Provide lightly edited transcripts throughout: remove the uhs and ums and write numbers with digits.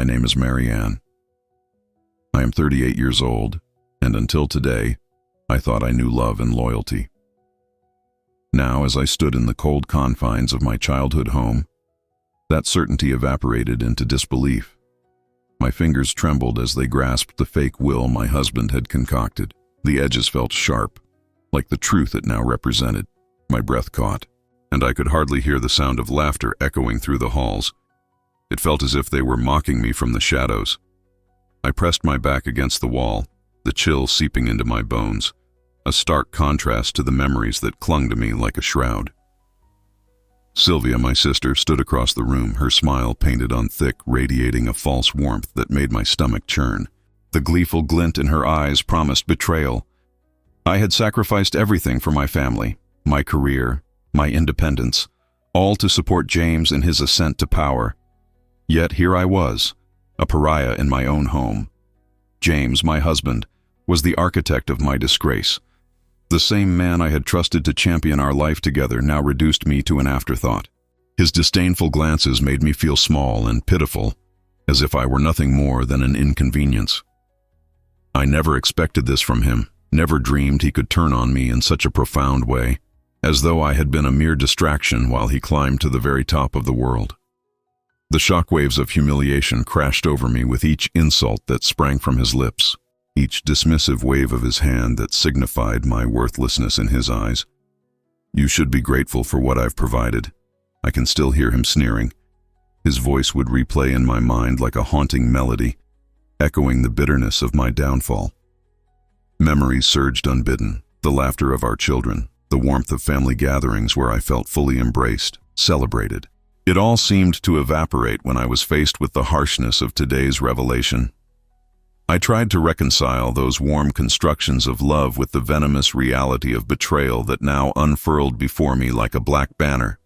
name is Marianne. I am 38 years old, and until today, I thought I knew love and loyalty. Now, as I stood in the cold confines of my childhood home, that certainty evaporated into disbelief. My fingers trembled as they grasped the fake will my husband had concocted. The edges felt sharp, like the truth it now represented. My breath caught, and I could hardly hear the sound of laughter echoing through the halls. It felt as if they were mocking me from the shadows. I pressed my back against the wall, the chill seeping into my bones, a stark contrast to the memories that clung to me like a shroud. Sylvia, my sister, stood across the room, her smile painted on thick, radiating a false warmth that made my stomach churn. The gleeful glint in her eyes promised betrayal. I had sacrificed everything for my family, my career, my independence, all to support James in his ascent to power. Yet here I was, a pariah in my own home. James, my husband, was the architect of my disgrace. The same man I had trusted to champion our life together now reduced me to an afterthought. His disdainful glances made me feel small and pitiful, as if I were nothing more than an inconvenience. I never expected this from him, never dreamed he could turn on me in such a profound way, as though I had been a mere distraction while he climbed to the very top of the world. The shockwaves of humiliation crashed over me with each insult that sprang from his lips, each dismissive wave of his hand that signified my worthlessness in his eyes. "You should be grateful for what I've provided." I can still hear him sneering. His voice would replay in my mind like a haunting melody, echoing the bitterness of my downfall. Memories surged unbidden, the laughter of our children, the warmth of family gatherings where I felt fully embraced, celebrated. It all seemed to evaporate when I was faced with the harshness of today's revelation. I tried to reconcile those warm constructions of love with the venomous reality of betrayal that now unfurled before me like a black banner.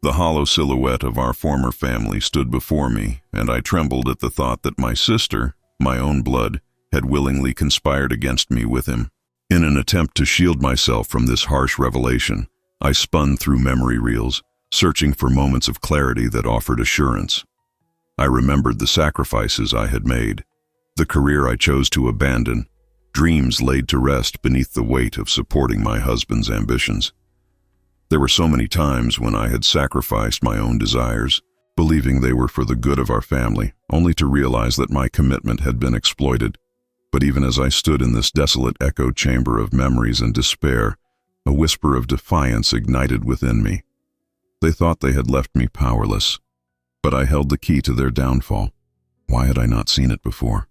The hollow silhouette of our former family stood before me, and I trembled at the thought that my sister, my own blood, had willingly conspired against me with him. In an attempt to shield myself from this harsh revelation, I spun through memory reels, searching for moments of clarity that offered assurance. I remembered the sacrifices I had made, the career I chose to abandon, dreams laid to rest beneath the weight of supporting my husband's ambitions. There were so many times when I had sacrificed my own desires, believing they were for the good of our family, only to realize that my commitment had been exploited. But even as I stood in this desolate echo chamber of memories and despair, a whisper of defiance ignited within me. They thought they had left me powerless, but I held the key to their downfall. Why had I not seen it before?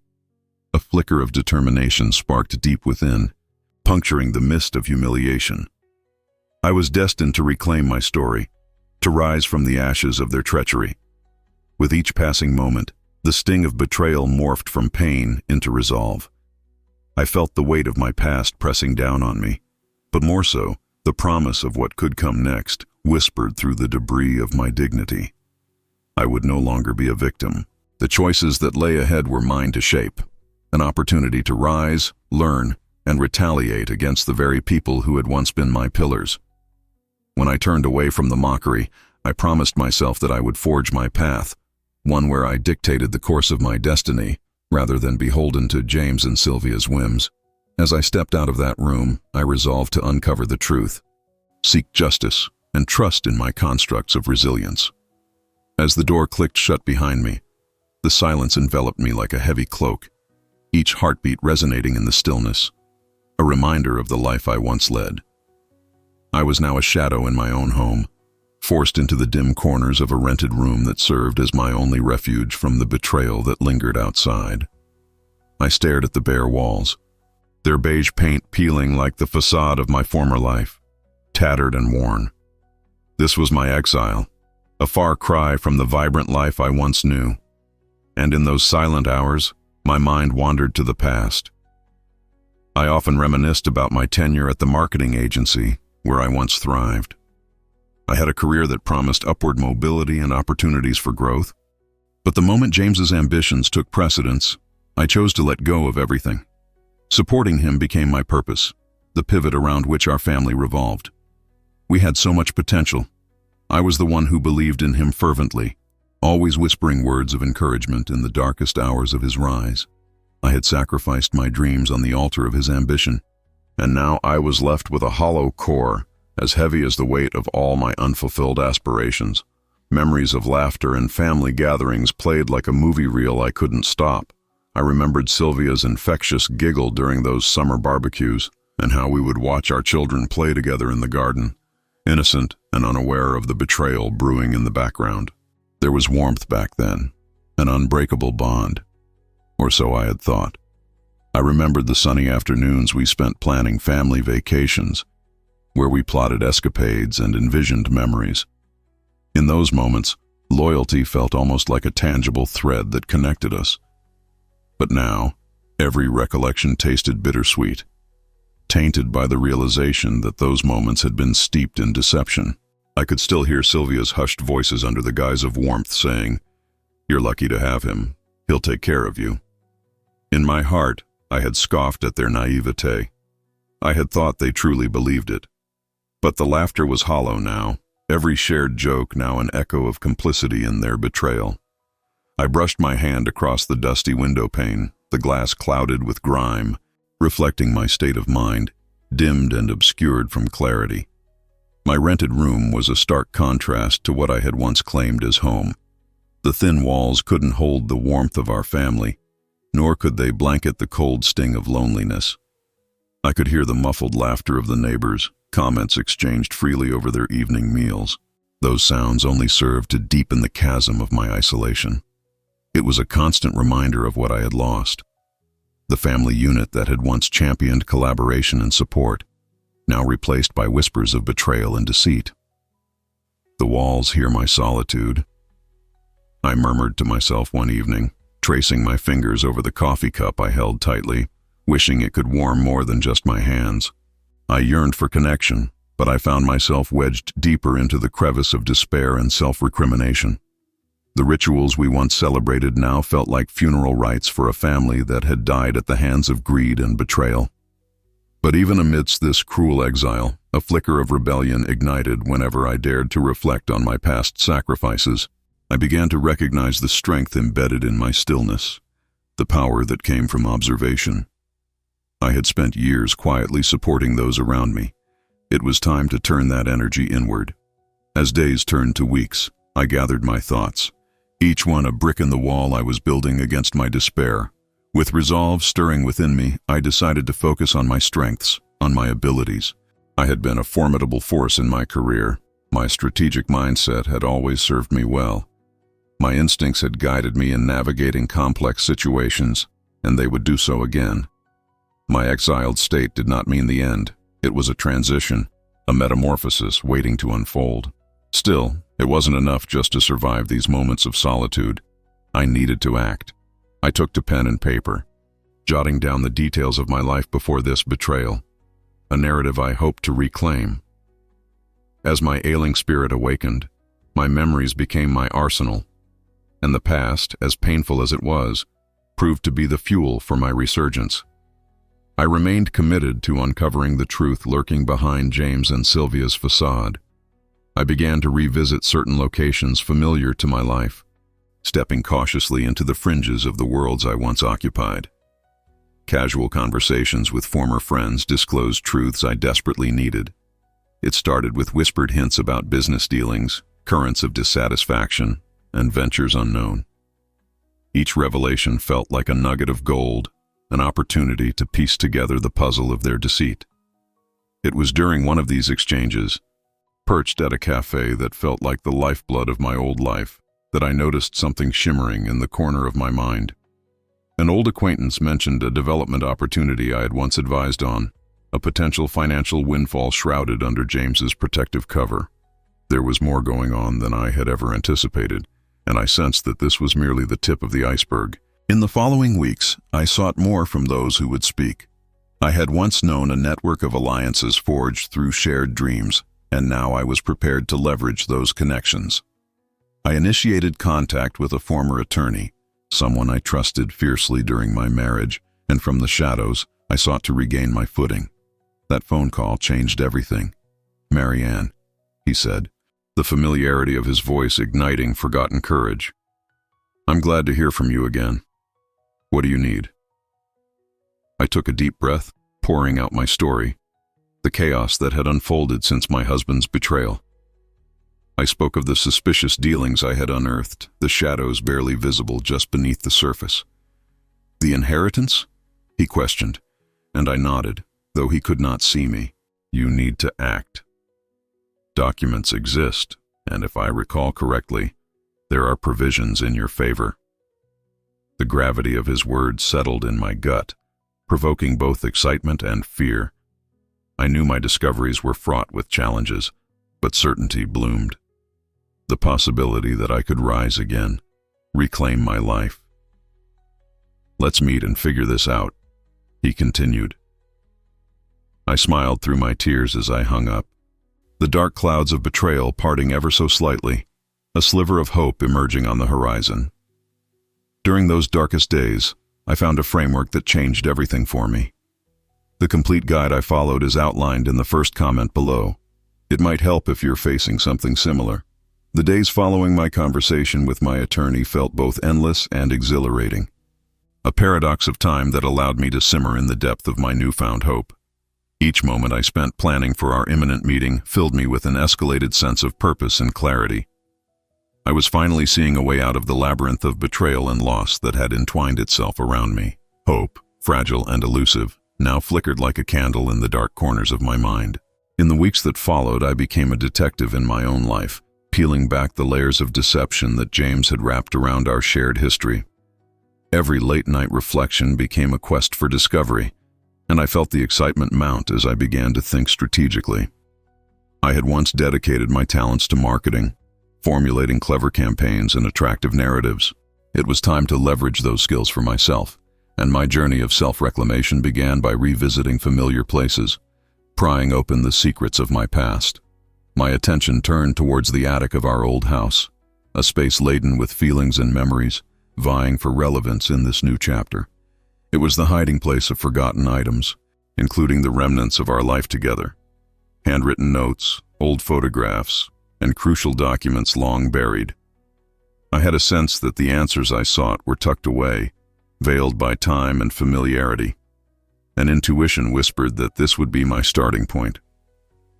A flicker of determination sparked deep within, puncturing the mist of humiliation. I was destined to reclaim my story, to rise from the ashes of their treachery. With each passing moment, the sting of betrayal morphed from pain into resolve. I felt the weight of my past pressing down on me, but more so, the promise of what could come next whispered through the debris of my dignity. I would no longer be a victim. The choices that lay ahead were mine to shape, an opportunity to rise, learn, and retaliate against the very people who had once been my pillars. When I turned away from the mockery, I promised myself that I would forge my path, one where I dictated the course of my destiny, rather than beholden to James and Sylvia's whims. As I stepped out of that room, I resolved to uncover the truth, seek justice, and trust in my constructs of resilience. As the door clicked shut behind me, the silence enveloped me like a heavy cloak, each heartbeat resonating in the stillness, a reminder of the life I once led. I was now a shadow in my own home, forced into the dim corners of a rented room that served as my only refuge from the betrayal that lingered outside. I stared at the bare walls, their beige paint peeling like the facade of my former life, tattered and worn. This was my exile, a far cry from the vibrant life I once knew. And in those silent hours, my mind wandered to the past. I often reminisced about my tenure at the marketing agency, where I once thrived. I had a career that promised upward mobility and opportunities for growth. But the moment James's ambitions took precedence, I chose to let go of everything. Supporting him became my purpose, the pivot around which our family revolved. We had so much potential. I was the one who believed in him fervently, always whispering words of encouragement in the darkest hours of his rise. I had sacrificed my dreams on the altar of his ambition, and now I was left with a hollow core, as heavy as the weight of all my unfulfilled aspirations. Memories of laughter and family gatherings played like a movie reel I couldn't stop. I remembered Sylvia's infectious giggle during those summer barbecues, and how we would watch our children play together in the garden, innocent and unaware of the betrayal brewing in the background. There was warmth back then, an unbreakable bond, or so I had thought. I remembered the sunny afternoons we spent planning family vacations, where we plotted escapades and envisioned memories. In those moments, loyalty felt almost like a tangible thread that connected us. But now, every recollection tasted bittersweet, tainted by the realization that those moments had been steeped in deception. I could still hear Sylvia's hushed voices under the guise of warmth saying, "You're lucky to have him. He'll take care of you." In my heart, I had scoffed at their naivete. I had thought they truly believed it. But the laughter was hollow now, every shared joke now an echo of complicity in their betrayal. I brushed my hand across the dusty window pane, the glass clouded with grime, reflecting my state of mind, dimmed and obscured from clarity. My rented room was a stark contrast to what I had once claimed as home. The thin walls couldn't hold the warmth of our family, nor could they blanket the cold sting of loneliness. I could hear the muffled laughter of the neighbors, comments exchanged freely over their evening meals. Those sounds only served to deepen the chasm of my isolation. It was a constant reminder of what I had lost. The family unit that had once championed collaboration and support, now replaced by whispers of betrayal and deceit. "The walls hear my solitude," I murmured to myself one evening, tracing my fingers over the coffee cup I held tightly, wishing it could warm more than just my hands. I yearned for connection, but I found myself wedged deeper into the crevice of despair and self-recrimination. The rituals we once celebrated now felt like funeral rites for a family that had died at the hands of greed and betrayal. But even amidst this cruel exile, a flicker of rebellion ignited whenever I dared to reflect on my past sacrifices. I began to recognize the strength embedded in my stillness, the power that came from observation. I had spent years quietly supporting those around me. It was time to turn that energy inward. As days turned to weeks, I gathered my thoughts, each one a brick in the wall I was building against my despair. With resolve stirring within me, I decided to focus on my strengths, on my abilities. I had been a formidable force in my career. My strategic mindset had always served me well. My instincts had guided me in navigating complex situations, and they would do so again. My exiled state did not mean the end. It was a transition, a metamorphosis waiting to unfold. Still, it wasn't enough just to survive these moments of solitude. I needed to act. I took to pen and paper, jotting down the details of my life before this betrayal, a narrative I hoped to reclaim. As my ailing spirit awakened, my memories became my arsenal, and the past, as painful as it was, proved to be the fuel for my resurgence. I remained committed to uncovering the truth lurking behind James and Sylvia's facade. I began to revisit certain locations familiar to my life, stepping cautiously into the fringes of the worlds I once occupied. Casual conversations with former friends disclosed truths I desperately needed. It started with whispered hints about business dealings, currents of dissatisfaction, and ventures unknown. Each revelation felt like a nugget of gold, an opportunity to piece together the puzzle of their deceit. It was during one of these exchanges, perched at a cafe that felt like the lifeblood of my old life, that I noticed something shimmering in the corner of my mind. An old acquaintance mentioned a development opportunity I had once advised on, a potential financial windfall shrouded under James's protective cover. There was more going on than I had ever anticipated, and I sensed that this was merely the tip of the iceberg. In the following weeks, I sought more from those who would speak. I had once known a network of alliances forged through shared dreams, and now I was prepared to leverage those connections. I initiated contact with a former attorney, someone I trusted fiercely during my marriage, and from the shadows, I sought to regain my footing. That phone call changed everything. "Marianne," he said, the familiarity of his voice igniting forgotten courage. "I'm glad to hear from you again. What do you need?" I took a deep breath, pouring out my story, the chaos that had unfolded since my husband's betrayal. I spoke of the suspicious dealings I had unearthed, the shadows barely visible just beneath the surface. "The inheritance?" he questioned, and I nodded, though he could not see me. "You need to act. Documents exist, and if I recall correctly, there are provisions in your favor." The gravity of his words settled in my gut, provoking both excitement and fear. I knew my discoveries were fraught with challenges, but certainty bloomed. The possibility that I could rise again, reclaim my life. "Let's meet and figure this out," he continued. I smiled through my tears as I hung up, the dark clouds of betrayal parting ever so slightly, a sliver of hope emerging on the horizon. During those darkest days, I found a framework that changed everything for me. The complete guide I followed is outlined in the first comment below. It might help if you're facing something similar. The days following my conversation with my attorney felt both endless and exhilarating, a paradox of time that allowed me to simmer in the depth of my newfound hope. Each moment I spent planning for our imminent meeting filled me with an escalated sense of purpose and clarity. I was finally seeing a way out of the labyrinth of betrayal and loss that had entwined itself around me. Hope, fragile and elusive, now flickered like a candle in the dark corners of my mind. In the weeks that followed, I became a detective in my own life, peeling back the layers of deception that James had wrapped around our shared history. Every late-night reflection became a quest for discovery, and I felt the excitement mount as I began to think strategically. I had once dedicated my talents to marketing, formulating clever campaigns and attractive narratives. It was time to leverage those skills for myself, and my journey of self-reclamation began by revisiting familiar places, prying open the secrets of my past. My attention turned towards the attic of our old house, a space laden with feelings and memories, vying for relevance in this new chapter. It was the hiding place of forgotten items, including the remnants of our life together. Handwritten notes, old photographs, and crucial documents long buried. I had a sense that the answers I sought were tucked away, veiled by time and familiarity. An intuition whispered that this would be my starting point.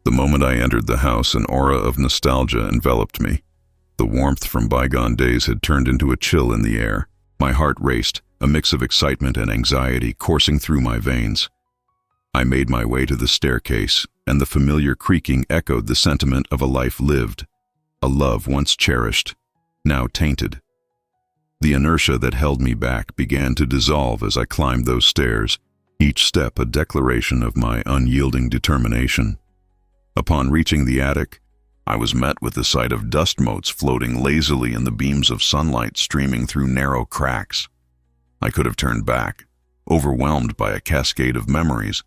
The moment I entered the house, an aura of nostalgia enveloped me. The warmth from bygone days had turned into a chill in the air. My heart raced, a mix of excitement and anxiety coursing through my veins. I made my way to the staircase, and the familiar creaking echoed the sentiment of a life lived, a love once cherished, now tainted. The inertia that held me back began to dissolve as I climbed those stairs, each step a declaration of my unyielding determination. Upon reaching the attic, I was met with the sight of dust motes floating lazily in the beams of sunlight streaming through narrow cracks. I could have turned back, overwhelmed by a cascade of memories,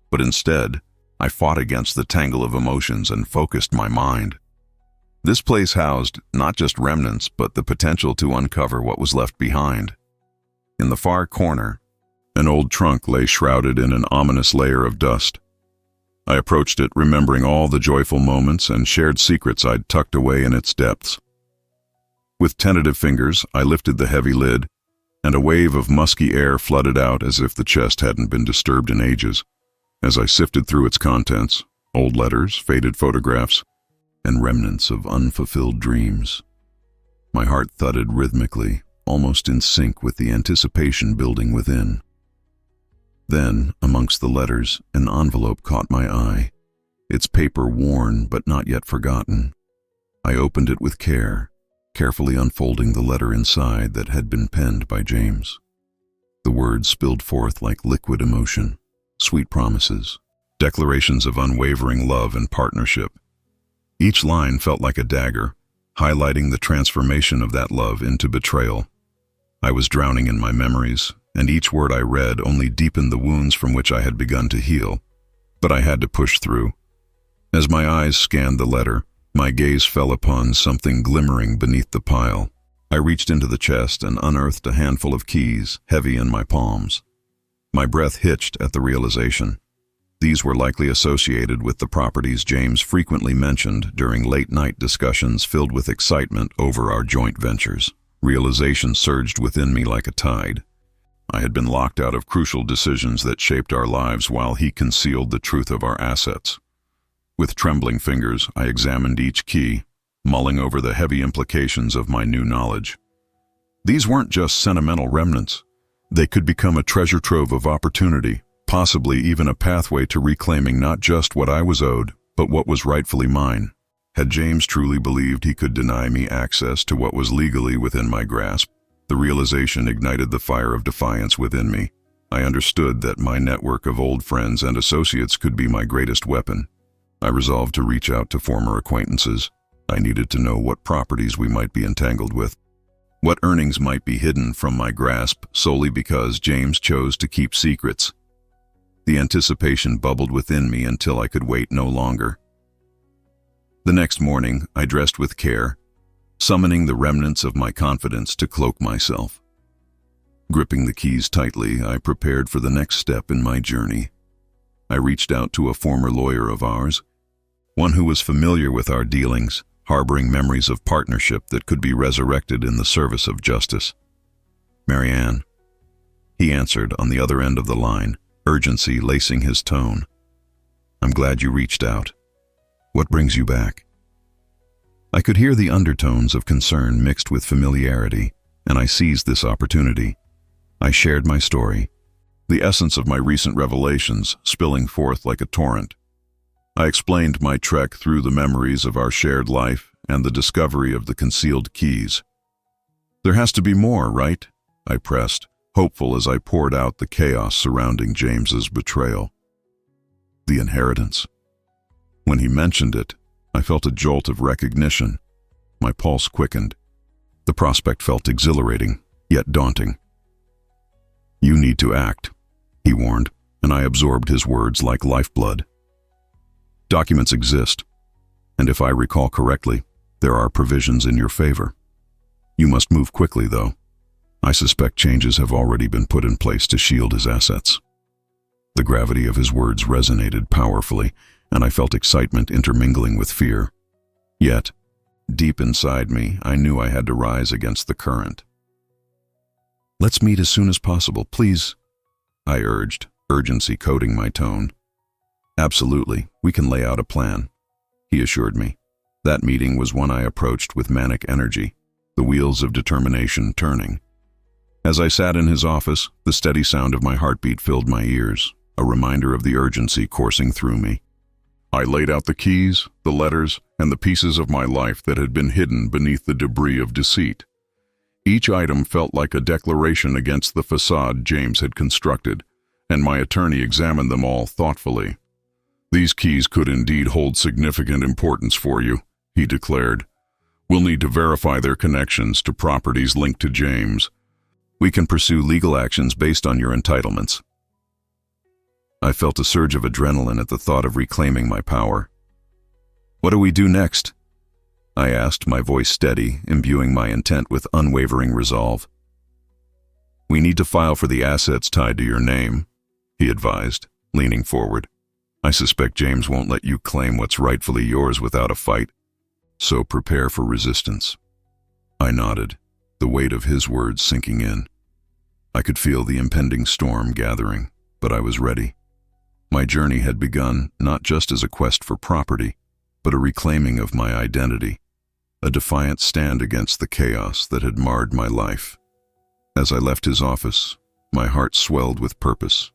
but instead, I fought against the tangle of emotions and focused my mind. This place housed not just remnants, but the potential to uncover what was left behind. In the far corner, an old trunk lay shrouded in an ominous layer of dust. I approached it, remembering all the joyful moments and shared secrets I'd tucked away in its depths. With tentative fingers, I lifted the heavy lid, and a wave of musky air flooded out as if the chest hadn't been disturbed in ages. As I sifted through its contents, old letters, faded photographs, and remnants of unfulfilled dreams, my heart thudded rhythmically, almost in sync with the anticipation building within. Then, amongst the letters, an envelope caught my eye, its paper worn but not yet forgotten. I opened it with care, carefully unfolding the letter inside that had been penned by James. The words spilled forth like liquid emotion, sweet promises, declarations of unwavering love and partnership. Each line felt like a dagger, highlighting the transformation of that love into betrayal. I was drowning in my memories, and each word I read only deepened the wounds from which I had begun to heal. But I had to push through. As my eyes scanned the letter, my gaze fell upon something glimmering beneath the pile. I reached into the chest and unearthed a handful of keys, heavy in my palms. My breath hitched at the realization. These were likely associated with the properties James frequently mentioned during late-night discussions filled with excitement over our joint ventures. Realization surged within me like a tide. I had been locked out of crucial decisions that shaped our lives while he concealed the truth of our assets. With trembling fingers, I examined each key, mulling over the heavy implications of my new knowledge. These weren't just sentimental remnants. They could become a treasure trove of opportunity, possibly even a pathway to reclaiming not just what I was owed, but what was rightfully mine. Had James truly believed he could deny me access to what was legally within my grasp? The realization ignited the fire of defiance within me. I understood that my network of old friends and associates could be my greatest weapon. I resolved to reach out to former acquaintances. I needed to know what properties we might be entangled with, what earnings might be hidden from my grasp solely because James chose to keep secrets. The anticipation bubbled within me until I could wait no longer. The next morning, I dressed with care, summoning the remnants of my confidence to cloak myself. Gripping the keys tightly, I prepared for the next step in my journey. I reached out to a former lawyer of ours, one who was familiar with our dealings, harboring memories of partnership that could be resurrected in the service of justice. "Marianne," he answered on the other end of the line, urgency lacing his tone. "I'm glad you reached out. What brings you back?" I could hear the undertones of concern mixed with familiarity, and I seized this opportunity. I shared my story, the essence of my recent revelations spilling forth like a torrent. I explained my trek through the memories of our shared life and the discovery of the concealed keys. "There has to be more, right?" I pressed, hopeful as I poured out the chaos surrounding James's betrayal. "The inheritance." When he mentioned it, I felt a jolt of recognition. My pulse quickened. The prospect felt exhilarating, yet daunting. "You need to act," he warned, and I absorbed his words like lifeblood. "Documents exist, and if I recall correctly, there are provisions in your favor. You must move quickly, though. I suspect changes have already been put in place to shield his assets." The gravity of his words resonated powerfully, and I felt excitement intermingling with fear. Yet, deep inside me, I knew I had to rise against the current. "Let's meet as soon as possible, please," I urged, urgency coating my tone. "Absolutely, we can lay out a plan," he assured me. That meeting was one I approached with manic energy, the wheels of determination turning. As I sat in his office, the steady sound of my heartbeat filled my ears, a reminder of the urgency coursing through me. I laid out the keys, the letters, and the pieces of my life that had been hidden beneath the debris of deceit. Each item felt like a declaration against the facade James had constructed, and my attorney examined them all thoughtfully. "These keys could indeed hold significant importance for you," he declared. "We'll need to verify their connections to properties linked to James. We can pursue legal actions based on your entitlements." I felt a surge of adrenaline at the thought of reclaiming my power. "What do we do next?" I asked, my voice steady, imbuing my intent with unwavering resolve. "We need to file for the assets tied to your name," he advised, leaning forward. "I suspect James won't let you claim what's rightfully yours without a fight, so prepare for resistance." I nodded, the weight of his words sinking in. I could feel the impending storm gathering, but I was ready. My journey had begun not just as a quest for property, but a reclaiming of my identity, a defiant stand against the chaos that had marred my life. As I left his office, my heart swelled with purpose.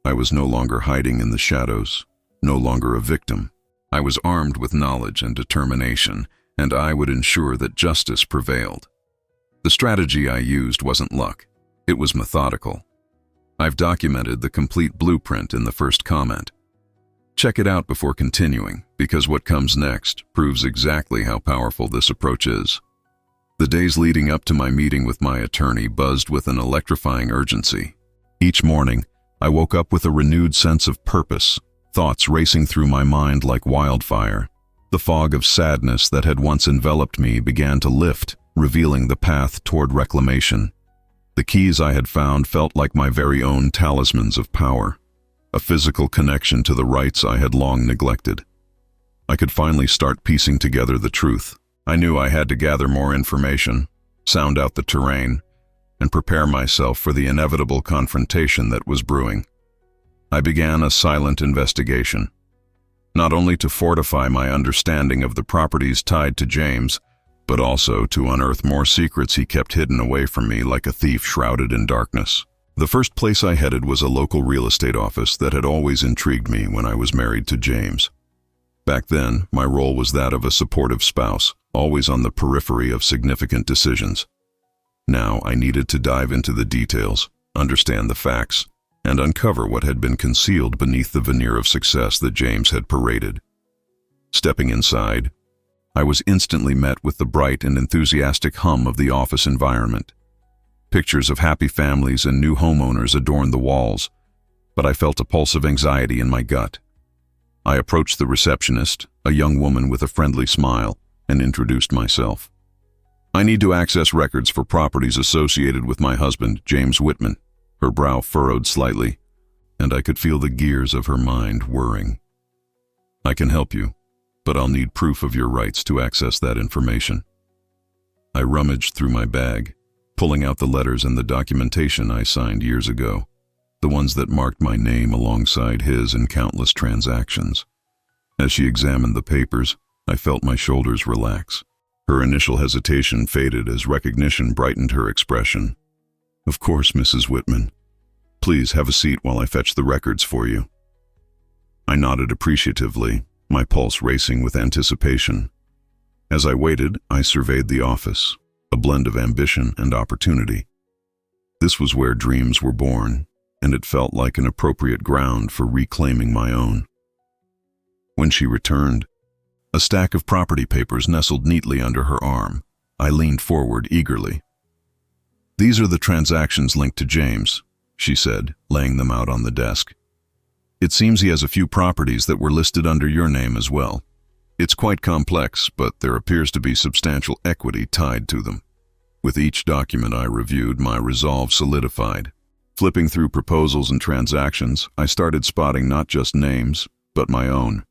I was no longer hiding in the shadows, no longer a victim. I was armed with knowledge and determination, and I would ensure that justice prevailed. The strategy I used wasn't luck. It was methodical. I've documented the complete blueprint in the first comment. Check it out before continuing, because what comes next proves exactly how powerful this approach is. The days leading up to my meeting with my attorney buzzed with an electrifying urgency. Each morning, I woke up with a renewed sense of purpose, thoughts racing through my mind like wildfire. The fog of sadness that had once enveloped me began to lift, revealing the path toward reclamation. The keys I had found felt like my very own talismans of power, a physical connection to the rights I had long neglected. I could finally start piecing together the truth. I knew I had to gather more information, sound out the terrain, and prepare myself for the inevitable confrontation that was brewing. I began a silent investigation, not only to fortify my understanding of the properties tied to James, but also to unearth more secrets he kept hidden away from me like a thief shrouded in darkness. The first place I headed was a local real estate office that had always intrigued me when I was married to James. Back then, my role was that of a supportive spouse, always on the periphery of significant decisions. Now I needed to dive into the details, understand the facts, and uncover what had been concealed beneath the veneer of success that James had paraded. Stepping inside, I was instantly met with the bright and enthusiastic hum of the office environment. Pictures of happy families and new homeowners adorned the walls, but I felt a pulse of anxiety in my gut. I approached the receptionist, a young woman with a friendly smile, and introduced myself. "I need to access records for properties associated with my husband, James Whitman." Her brow furrowed slightly, and I could feel the gears of her mind whirring. "I can help you, but I'll need proof of your rights to access that information." I rummaged through my bag, pulling out the letters and the documentation I signed years ago, the ones that marked my name alongside his in countless transactions. As she examined the papers, I felt my shoulders relax. Her initial hesitation faded as recognition brightened her expression. "Of course, Mrs. Whitman. Please have a seat while I fetch the records for you." I nodded appreciatively, my pulse racing with anticipation. As I waited, I surveyed the office, a blend of ambition and opportunity. This was where dreams were born, and it felt like an appropriate ground for reclaiming my own. When she returned, a stack of property papers nestled neatly under her arm. I leaned forward eagerly. "These are the transactions linked to James," she said, laying them out on the desk. "It seems he has a few properties that were listed under your name as well. It's quite complex, but there appears to be substantial equity tied to them." With each document I reviewed, my resolve solidified. Flipping through proposals and transactions, I started spotting not just names, but my own.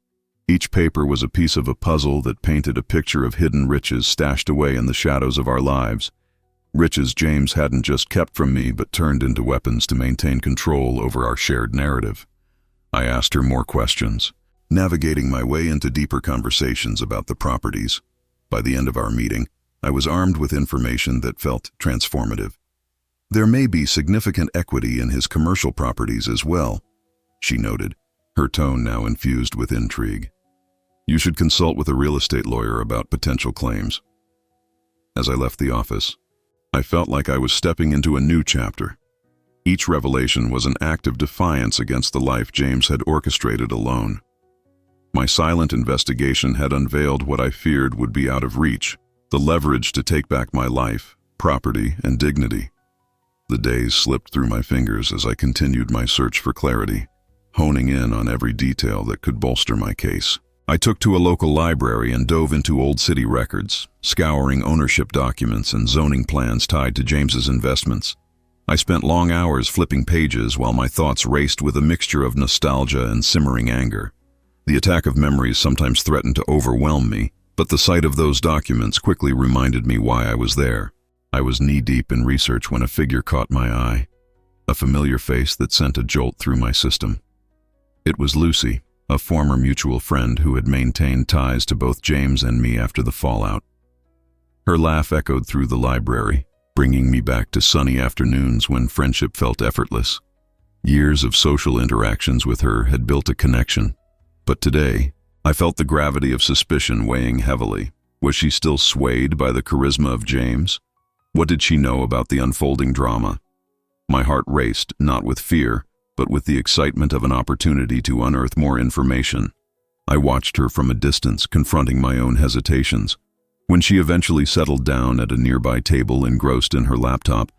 Each paper was a piece of a puzzle that painted a picture of hidden riches stashed away in the shadows of our lives. Riches James hadn't just kept from me, but turned into weapons to maintain control over our shared narrative. I asked her more questions, navigating my way into deeper conversations about the properties. By the end of our meeting, I was armed with information that felt transformative. "There may be significant equity in his commercial properties as well," she noted, her tone now infused with intrigue. "You should consult with a real estate lawyer about potential claims." As I left the office, I felt like I was stepping into a new chapter. Each revelation was an act of defiance against the life James had orchestrated alone. My silent investigation had unveiled what I feared would be out of reach, the leverage to take back my life, property, and dignity. The days slipped through my fingers as I continued my search for clarity, honing in on every detail that could bolster my case. I took to a local library and dove into old city records, scouring ownership documents and zoning plans tied to James's investments. I spent long hours flipping pages while my thoughts raced with a mixture of nostalgia and simmering anger. The attack of memories sometimes threatened to overwhelm me, but the sight of those documents quickly reminded me why I was there. I was knee-deep in research when a figure caught my eye, a familiar face that sent a jolt through my system. It was Lucy, a former mutual friend who had maintained ties to both James and me after the fallout. Her laugh echoed through the library, bringing me back to sunny afternoons when friendship felt effortless. Years of social interactions with her had built a connection, but today, I felt the gravity of suspicion weighing heavily. Was she still swayed by the charisma of James? What did she know about the unfolding drama? My heart raced, not with fear, but with the excitement of an opportunity to unearth more information. I watched her from a distance, confronting my own hesitations. When she eventually settled down at a nearby table engrossed in her laptop,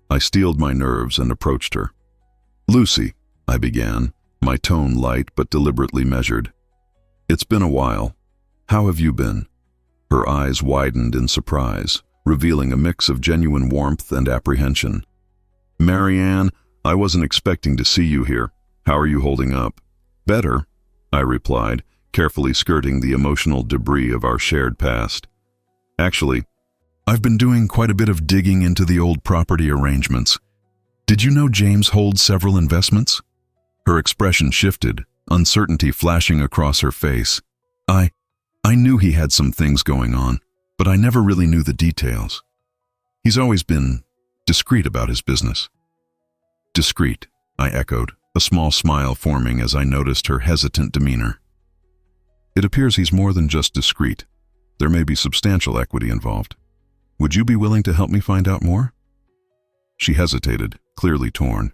I steeled my nerves and approached her. "Lucy," I began, my tone light but deliberately measured. "It's been a while. How have you been?" Her eyes widened in surprise, revealing a mix of genuine warmth and apprehension. "Marianne, I wasn't expecting to see you here. How are you holding up? Better, I replied, carefully skirting the emotional debris of our shared past. Actually, I've been doing quite a bit of digging into the old property arrangements. Did you know James holds several investments? Her expression shifted, uncertainty flashing across her face. I knew he had some things going on, but I never really knew the details. He's always been discreet about his business. Discreet, I echoed, a small smile forming as I noticed her hesitant demeanor. It appears he's more than just discreet. There may be substantial equity involved. Would you be willing to help me find out more? She hesitated, clearly torn.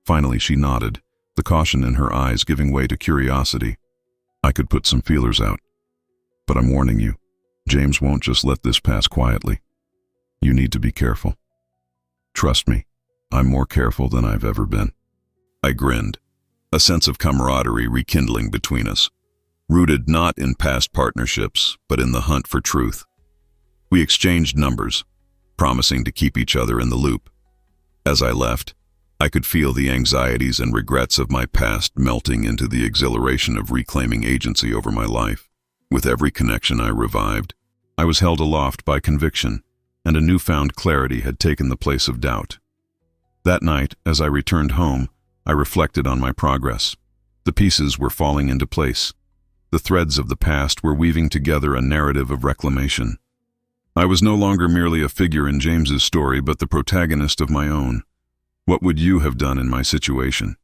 Finally, she nodded, the caution in her eyes giving way to curiosity. I could put some feelers out. But I'm warning you, James won't just let this pass quietly. You need to be careful. Trust me, I'm more careful than I've ever been. I grinned, a sense of camaraderie rekindling between us, rooted not in past partnerships, but in the hunt for truth. We exchanged numbers, promising to keep each other in the loop. As I left, I could feel the anxieties and regrets of my past melting into the exhilaration of reclaiming agency over my life. With every connection I revived, I was held aloft by conviction, and a newfound clarity had taken the place of doubt. That night, as I returned home, I reflected on my progress. The pieces were falling into place. The threads of the past were weaving together a narrative of reclamation. I was no longer merely a figure in James's story, but the protagonist of my own. What would you have done in my situation?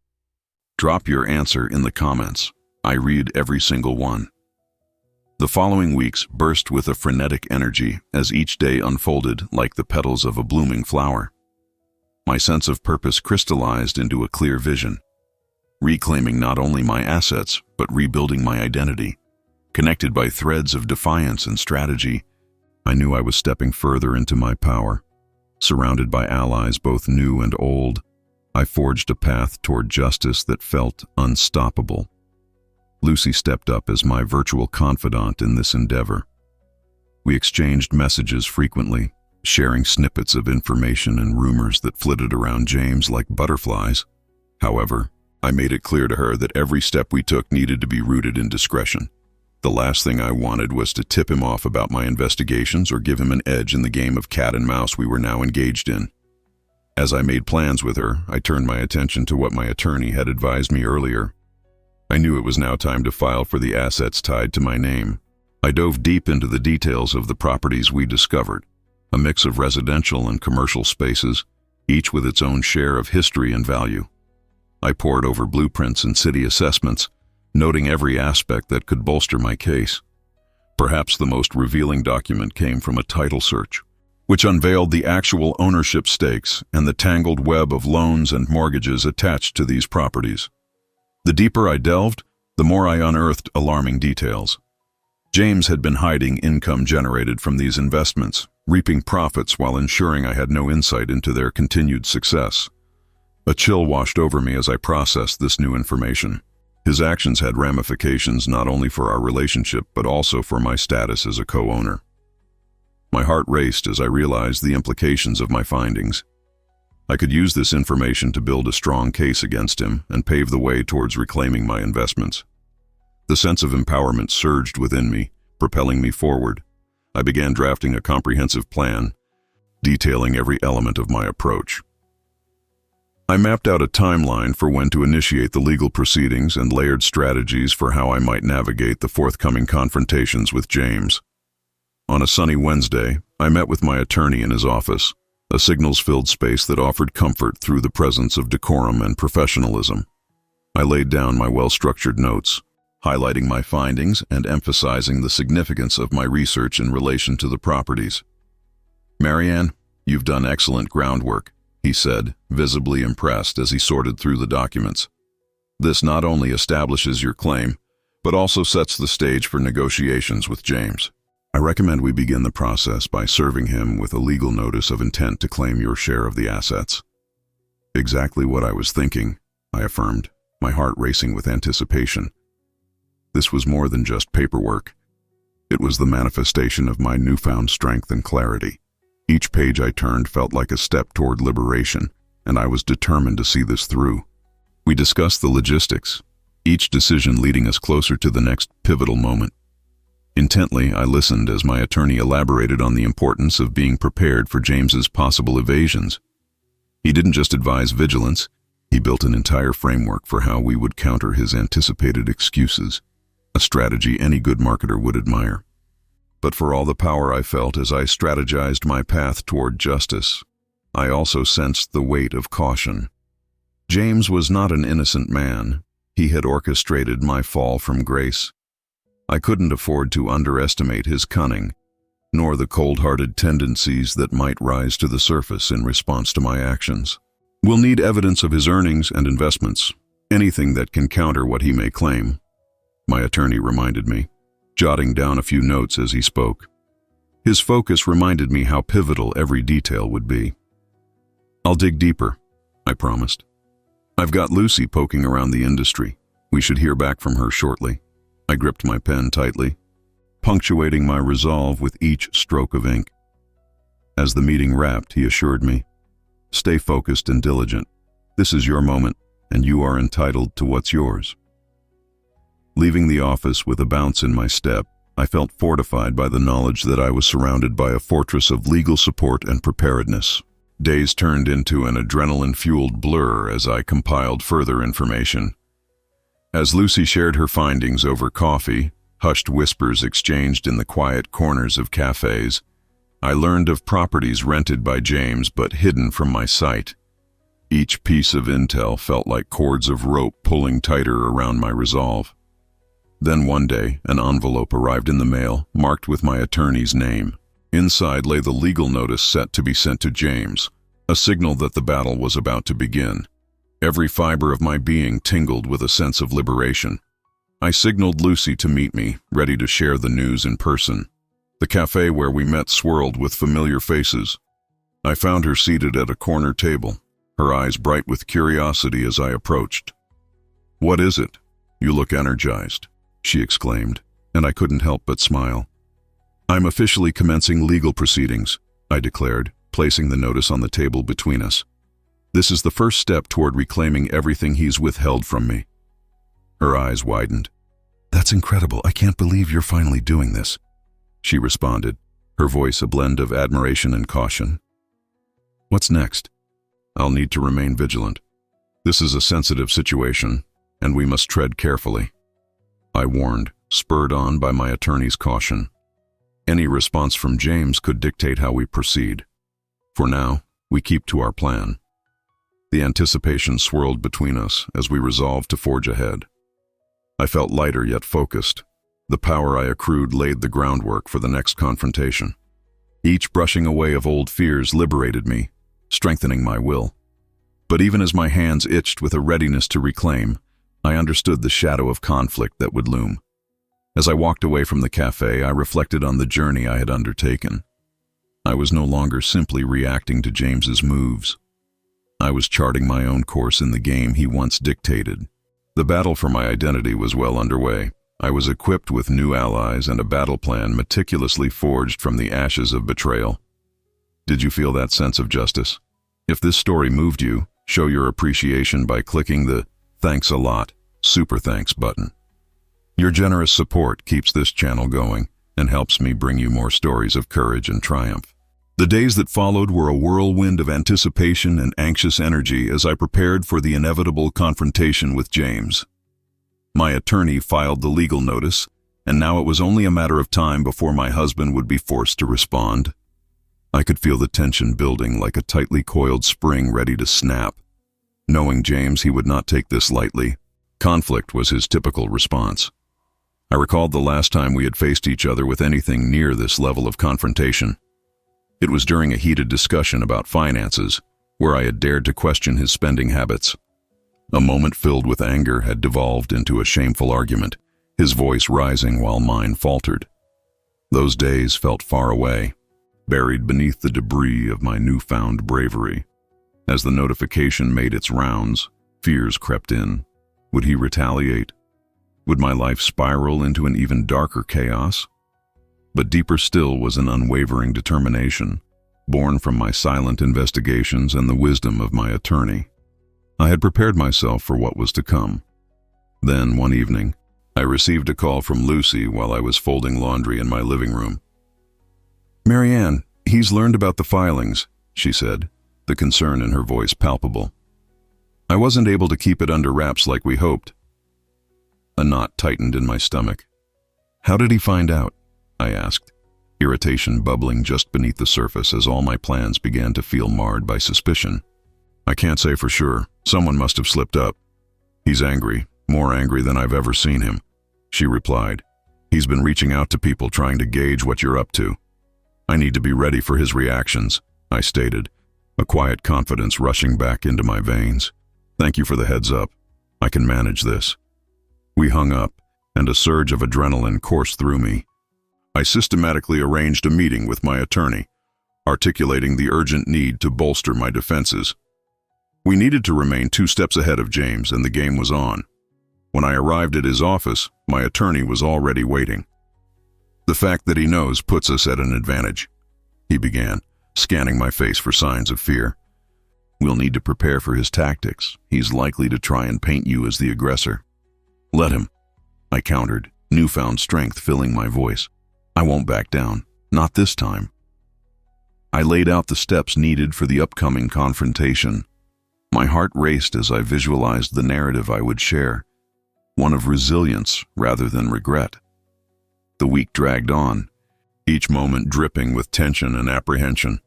Drop your answer in the comments. I read every single one. The following weeks burst with a frenetic energy as each day unfolded like the petals of a blooming flower. My sense of purpose crystallized into a clear vision, reclaiming not only my assets, but rebuilding my identity. Connected by threads of defiance and strategy, I knew I was stepping further into my power. Surrounded by allies both new and old, I forged a path toward justice that felt unstoppable. Lucy stepped up as my virtual confidant in this endeavor. We exchanged messages frequently, sharing snippets of information and rumors that flitted around James like butterflies. However, I made it clear to her that every step we took needed to be rooted in discretion. The last thing I wanted was to tip him off about my investigations or give him an edge in the game of cat and mouse we were now engaged in. As I made plans with her, I turned my attention to what my attorney had advised me earlier. I knew it was now time to file for the assets tied to my name. I dove deep into the details of the properties we discovered, a mix of residential and commercial spaces, each with its own share of history and value. I pored over blueprints and city assessments, noting every aspect that could bolster my case. Perhaps the most revealing document came from a title search, which unveiled the actual ownership stakes and the tangled web of loans and mortgages attached to these properties. The deeper I delved, the more I unearthed alarming details. James had been hiding income generated from these investments, reaping profits while ensuring I had no insight into their continued success. A chill washed over me as I processed this new information. His actions had ramifications not only for our relationship, but also for my status as a co-owner. My heart raced as I realized the implications of my findings. I could use this information to build a strong case against him and pave the way towards reclaiming my investments. The sense of empowerment surged within me, propelling me forward. I began drafting a comprehensive plan, detailing every element of my approach. I mapped out a timeline for when to initiate the legal proceedings and layered strategies for how I might navigate the forthcoming confrontations with James. On a sunny Wednesday, I met with my attorney in his office, a signals-filled space that offered comfort through the presence of decorum and professionalism. I laid down my well-structured notes, highlighting my findings and emphasizing the significance of my research in relation to the properties. "Marianne, you've done excellent groundwork," he said, visibly impressed as he sorted through the documents. "This not only establishes your claim, but also sets the stage for negotiations with James. I recommend we begin the process by serving him with a legal notice of intent to claim your share of the assets." "Exactly what I was thinking," I affirmed, my heart racing with anticipation. This was more than just paperwork. It was the manifestation of my newfound strength and clarity. Each page I turned felt like a step toward liberation, and I was determined to see this through. We discussed the logistics, each decision leading us closer to the next pivotal moment. Intently, I listened as my attorney elaborated on the importance of being prepared for James's possible evasions. He didn't just advise vigilance, he built an entire framework for how we would counter his anticipated excuses, a strategy any good marketer would admire. But for all the power I felt as I strategized my path toward justice, I also sensed the weight of caution. James was not an innocent man. He had orchestrated my fall from grace. I couldn't afford to underestimate his cunning, nor the cold-hearted tendencies that might rise to the surface in response to my actions. We'll need evidence of his earnings and investments, anything that can counter what he may claim, my attorney reminded me, jotting down a few notes as he spoke. His focus reminded me how pivotal every detail would be. I'll dig deeper, I promised. I've got Lucy poking around the industry. We should hear back from her shortly. I gripped my pen tightly, punctuating my resolve with each stroke of ink. As the meeting wrapped, he assured me, "Stay focused and diligent. This is your moment, and you are entitled to what's yours." Leaving the office with a bounce in my step, I felt fortified by the knowledge that I was surrounded by a fortress of legal support and preparedness. Days turned into an adrenaline-fueled blur as I compiled further information. As Lucy shared her findings over coffee, hushed whispers exchanged in the quiet corners of cafes, I learned of properties rented by James but hidden from my sight. Each piece of intel felt like cords of rope pulling tighter around my resolve. Then one day, an envelope arrived in the mail, marked with my attorney's name. Inside lay the legal notice set to be sent to James, a signal that the battle was about to begin. Every fiber of my being tingled with a sense of liberation. I signaled Lucy to meet me, ready to share the news in person. The cafe where we met swirled with familiar faces. I found her seated at a corner table, her eyes bright with curiosity as I approached. "What is it? You look energized," she exclaimed, and I couldn't help but smile. "I'm officially commencing legal proceedings," I declared, placing the notice on the table between us. "This is the first step toward reclaiming everything he's withheld from me." Her eyes widened. "That's incredible. I can't believe you're finally doing this," she responded, her voice a blend of admiration and caution. "What's next?" "I'll need to remain vigilant. This is a sensitive situation, and we must tread carefully," I warned, spurred on by my attorney's caution. Any response from James could dictate how we proceed. For now, we keep to our plan. The anticipation swirled between us as we resolved to forge ahead. I felt lighter yet focused. The power I accrued laid the groundwork for the next confrontation. Each brushing away of old fears liberated me, strengthening my will. But even as my hands itched with a readiness to reclaim, I understood the shadow of conflict that would loom. As I walked away from the cafe, I reflected on the journey I had undertaken. I was no longer simply reacting to James's moves. I was charting my own course in the game he once dictated. The battle for my identity was well underway. I was equipped with new allies and a battle plan meticulously forged from the ashes of betrayal. Did you feel that sense of justice? If this story moved you, show your appreciation by clicking the "Thanks a lot" super thanks button. Your generous support keeps this channel going and helps me bring you more stories of courage and triumph. The days that followed were a whirlwind of anticipation and anxious energy as I prepared for the inevitable confrontation with James. My attorney filed the legal notice, and now it was only a matter of time before my husband would be forced to respond. I could feel the tension building like a tightly coiled spring ready to snap. Knowing James, he would not take this lightly. Conflict was his typical response. I recalled the last time we had faced each other with anything near this level of confrontation. It was during a heated discussion about finances, where I had dared to question his spending habits. A moment filled with anger had devolved into a shameful argument, his voice rising while mine faltered. Those days felt far away, buried beneath the debris of my newfound bravery. As the notification made its rounds, fears crept in. Would he retaliate? Would my life spiral into an even darker chaos? But deeper still was an unwavering determination, born from my silent investigations and the wisdom of my attorney. I had prepared myself for what was to come. Then, one evening, I received a call from Lucy while I was folding laundry in my living room. "Marianne, he's learned about the filings," she said, the concern in her voice palpable. "I wasn't able to keep it under wraps like we hoped." A knot tightened in my stomach. "How did he find out?" I asked, irritation bubbling just beneath the surface as all my plans began to feel marred by suspicion. "I can't say for sure. Someone must have slipped up. He's angry, more angry than I've ever seen him," she replied. "He's been reaching out to people trying to gauge what you're up to." "I need to be ready for his reactions," I stated, a quiet confidence rushing back into my veins. "Thank you for the heads up. I can manage this." We hung up, and a surge of adrenaline coursed through me. I systematically arranged a meeting with my attorney, articulating the urgent need to bolster my defenses. We needed to remain 2 steps ahead of James, and the game was on. When I arrived at his office, my attorney was already waiting. "The fact that he knows puts us at an advantage," he began, scanning my face for signs of fear. "We'll need to prepare for his tactics. He's likely to try and paint you as the aggressor." "Let him," I countered, newfound strength filling my voice. "I won't back down. Not this time." I laid out the steps needed for the upcoming confrontation. My heart raced as I visualized the narrative I would share, one of resilience rather than regret. The week dragged on, each moment dripping with tension and apprehension.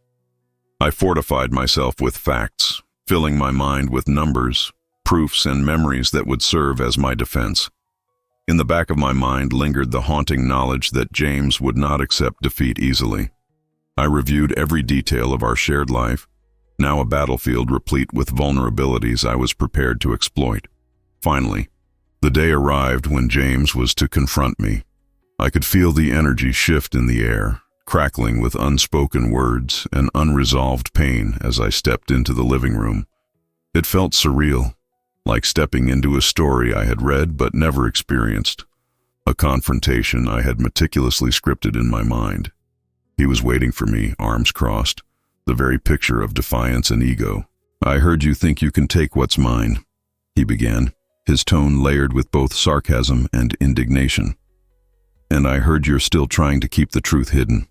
I fortified myself with facts, filling my mind with numbers, proofs, and memories that would serve as my defense. In the back of my mind lingered the haunting knowledge that James would not accept defeat easily. I reviewed every detail of our shared life, now a battlefield replete with vulnerabilities I was prepared to exploit. Finally, the day arrived when James was to confront me. I could feel the energy shift in the air, crackling with unspoken words and unresolved pain as I stepped into the living room. It felt surreal, like stepping into a story I had read but never experienced, a confrontation I had meticulously scripted in my mind. He was waiting for me, arms crossed, the very picture of defiance and ego. "I heard you think you can take what's mine," he began, his tone layered with both sarcasm and indignation. "And I heard you're still trying to keep the truth hidden."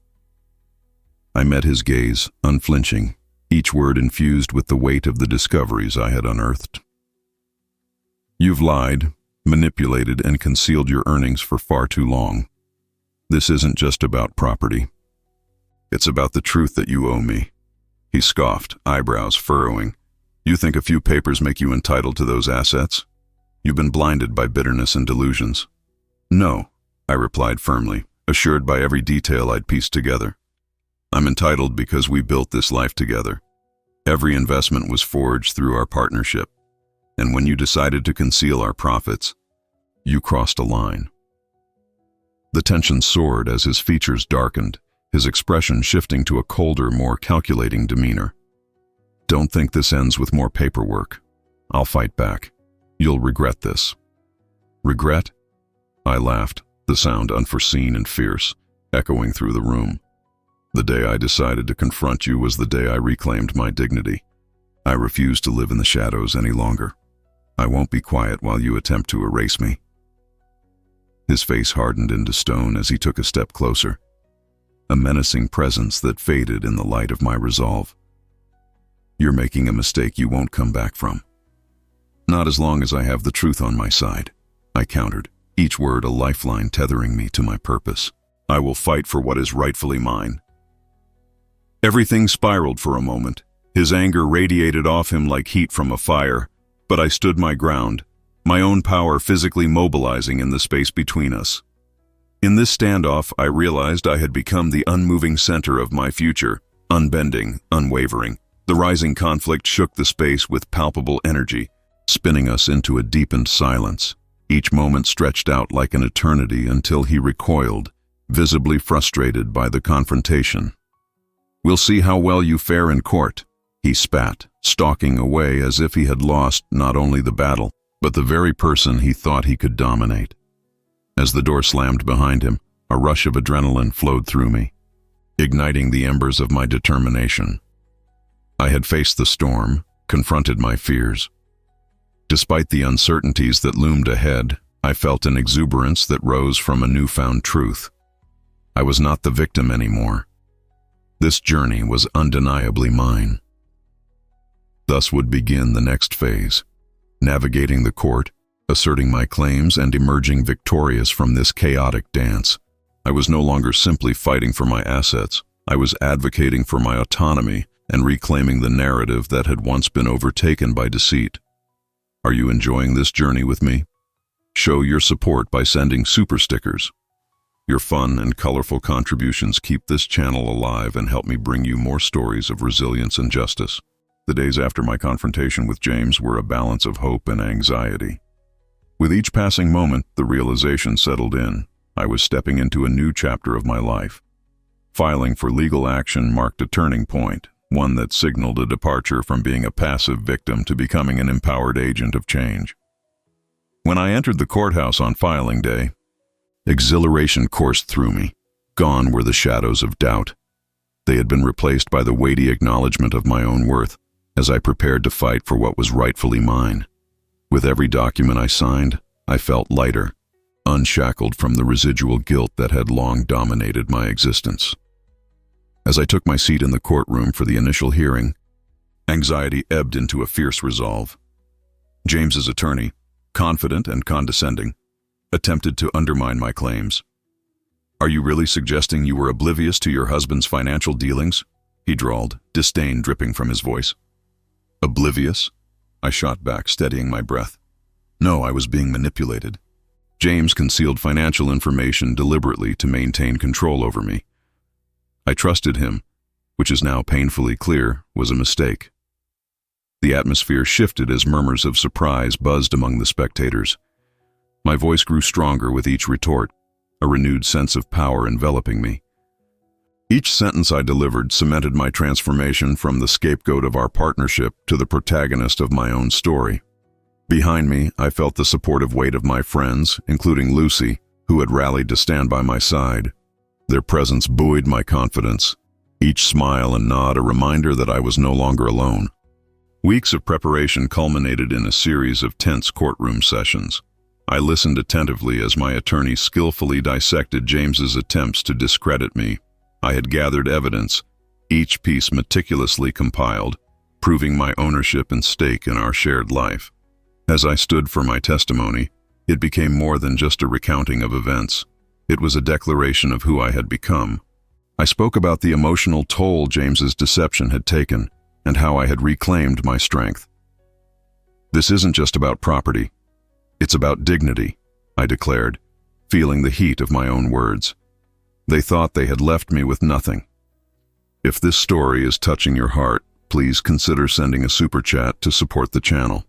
I met his gaze, unflinching, each word infused with the weight of the discoveries I had unearthed. "You've lied, manipulated, and concealed your earnings for far too long. This isn't just about property. It's about the truth that you owe me." He scoffed, eyebrows furrowing. "You think a few papers make you entitled to those assets? You've been blinded by bitterness and delusions." "No," I replied firmly, assured by every detail I'd pieced together. "I'm entitled because we built this life together. Every investment was forged through our partnership. And when you decided to conceal our profits, you crossed a line." The tension soared as his features darkened, his expression shifting to a colder, more calculating demeanor. "Don't think this ends with more paperwork. I'll fight back. You'll regret this." "Regret?" I laughed, the sound unforeseen and fierce, echoing through the room. "The day I decided to confront you was the day I reclaimed my dignity. I refuse to live in the shadows any longer. I won't be quiet while you attempt to erase me." His face hardened into stone as he took a step closer, a menacing presence that faded in the light of my resolve. "You're making a mistake you won't come back from." "Not as long as I have the truth on my side," I countered, each word a lifeline tethering me to my purpose. "I will fight for what is rightfully mine." Everything spiraled for a moment. His anger radiated off him like heat from a fire, but I stood my ground, my own power physically mobilizing in the space between us. In this standoff, I realized I had become the unmoving center of my future, unbending, unwavering. The rising conflict shook the space with palpable energy, spinning us into a deepened silence. Each moment stretched out like an eternity until he recoiled, visibly frustrated by the confrontation. "We'll see how well you fare in court," he spat, stalking away as if he had lost not only the battle, but the very person he thought he could dominate. As the door slammed behind him, a rush of adrenaline flowed through me, igniting the embers of my determination. I had faced the storm, confronted my fears, Despite the uncertainties that loomed ahead, I felt an exuberance that rose from a newfound truth. I was not the victim anymore. This journey was undeniably mine. Thus would begin the next phase, navigating the court, asserting my claims, and emerging victorious from this chaotic dance. I was no longer simply fighting for my assets. I was advocating for my autonomy and reclaiming the narrative that had once been overtaken by deceit. Are you enjoying this journey with me? Show your support by sending super stickers. Your fun and colorful contributions keep this channel alive and help me bring you more stories of resilience and justice. The days after my confrontation with James were a balance of hope and anxiety. With each passing moment, the realization settled in. I was stepping into a new chapter of my life. Filing for legal action marked a turning point, one that signaled a departure from being a passive victim to becoming an empowered agent of change. When I entered the courthouse on filing day, exhilaration coursed through me. Gone were the shadows of doubt. They had been replaced by the weighty acknowledgement of my own worth as I prepared to fight for what was rightfully mine. With every document I signed, I felt lighter, unshackled from the residual guilt that had long dominated my existence. As I took my seat in the courtroom for the initial hearing, anxiety ebbed into a fierce resolve. James's attorney, confident and condescending, attempted to undermine my claims. "Are you really suggesting you were oblivious to your husband's financial dealings?" he drawled, disdain dripping from his voice. "Oblivious?" I shot back, steadying my breath. No, I was being manipulated. James concealed financial information deliberately to maintain control over me. I trusted him, which is now painfully clear was a mistake. The atmosphere shifted as murmurs of surprise buzzed among the spectators. My voice grew stronger with each retort, a renewed sense of power enveloping me. Each sentence I delivered cemented my transformation from the scapegoat of our partnership to the protagonist of my own story. Behind me, I felt the supportive weight of my friends, including Lucy, who had rallied to stand by my side. Their presence buoyed my confidence, each smile and nod a reminder that I was no longer alone. Weeks of preparation culminated in a series of tense courtroom sessions. I listened attentively as my attorney skillfully dissected James's attempts to discredit me. I had gathered evidence, each piece meticulously compiled, proving my ownership and stake in our shared life. As I stood for my testimony, it became more than just a recounting of events. It was a declaration of who I had become. I spoke about the emotional toll James's deception had taken and how I had reclaimed my strength. "This isn't just about property. It's about dignity," I declared, feeling the heat of my own words. They thought they had left me with nothing. If this story is touching your heart, please consider sending a super chat to support the channel.